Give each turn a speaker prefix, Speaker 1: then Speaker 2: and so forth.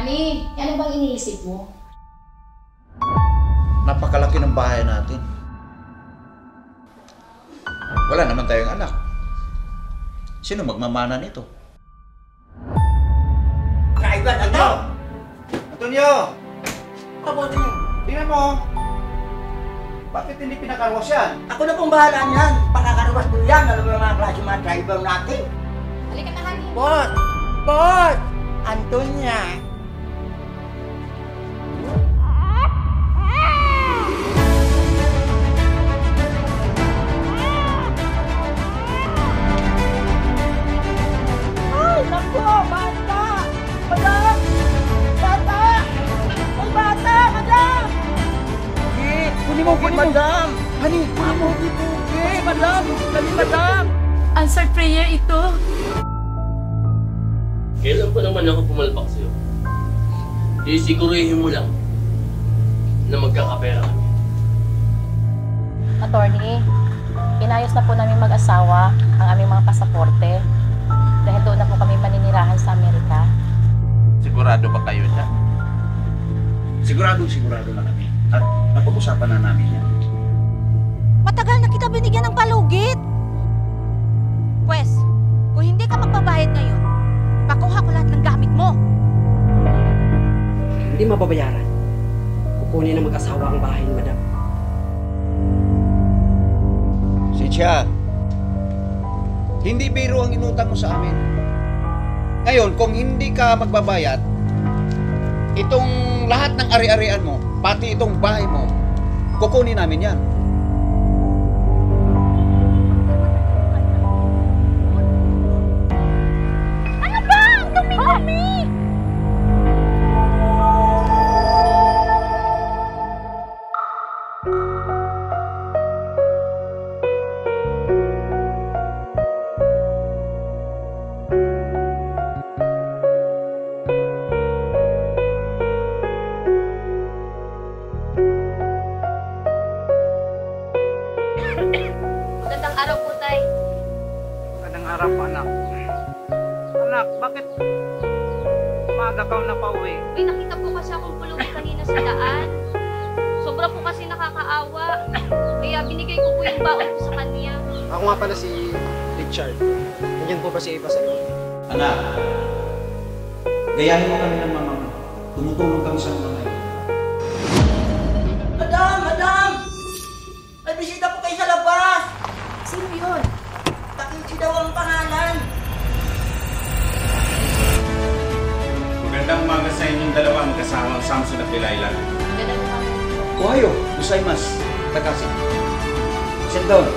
Speaker 1: Honey, ano bang iniisip mo?
Speaker 2: Napakalaki ng bahay natin. Wala naman tayong anak. Sino magmamana nito?
Speaker 3: Kailan, ano?
Speaker 2: Antonio!
Speaker 3: Mabuti.
Speaker 2: Tingnan mo! Bakit hindi pinakarwas yan?
Speaker 3: Ako na pong bahala niyan. Pakakaruwas ko yan. Alam mo yung mga klase mga driver natin.
Speaker 1: Halika na, honey.
Speaker 3: Boss! Boss! Antonia! Ay, naku! Bata! Madam! Bata! Ay, bata! Madam! Kunin mo, madam! Hani, kunin mo! Madam! Dali, madam!
Speaker 4: Answered prayer ito.
Speaker 5: Kailan pa naman ako pumalpak sa'yo? Isigurihin mo lang na magkakapera kami.
Speaker 6: Attorney, inayos na po namin mag-asawa ang aming mga pasaporte dahil doon na po kami maninirahan sa Amerika.
Speaker 2: Sigurado ba kayo dyan? Sigurado na kami. At napag-usapan na namin yan.
Speaker 7: Matagal na kita binigyan ng palugit. Pwes, kung hindi ka magbabayad ngayon, pakuha ko lahat ng gamit mo.
Speaker 8: Hindi mababayaran. Kukunin ng mag-asawa ang bahay ni Madam.
Speaker 2: Siya, hindi biro ang inutang mo sa amin. Ngayon, kung hindi ka magbabayad, itong lahat ng ari-arian mo, pati itong bahay mo, kukunin namin yan.
Speaker 7: Ano ba? Ang dumi-dumi!
Speaker 4: Magandang araw po, Tay.
Speaker 9: Magandang araw po, anak. Anak, bakit maaga ka na pauwi?
Speaker 4: May nakita po kasi akong pulubi kanina sa daan. Sobra po kasi nakakaawa. Kaya binigay ko po yung baon ko sa kanya.
Speaker 8: Ako nga pala si Richard. Nandiyan po ba si Eva sa loob?
Speaker 2: Anak, gayahin mo kami ng mama mo. Tumutulong kami sa mga ngayon.
Speaker 3: Madam! Madam! May bisita po kayo sa labas!
Speaker 1: Sino yun?
Speaker 3: Takichi daw ang pangalan.
Speaker 10: Magandang umaga sa inyong dalawa, magkasama Samson at Delilah.
Speaker 6: Ganun po kami.
Speaker 2: Ohayo, gozaimasu. Takasi. Sit down.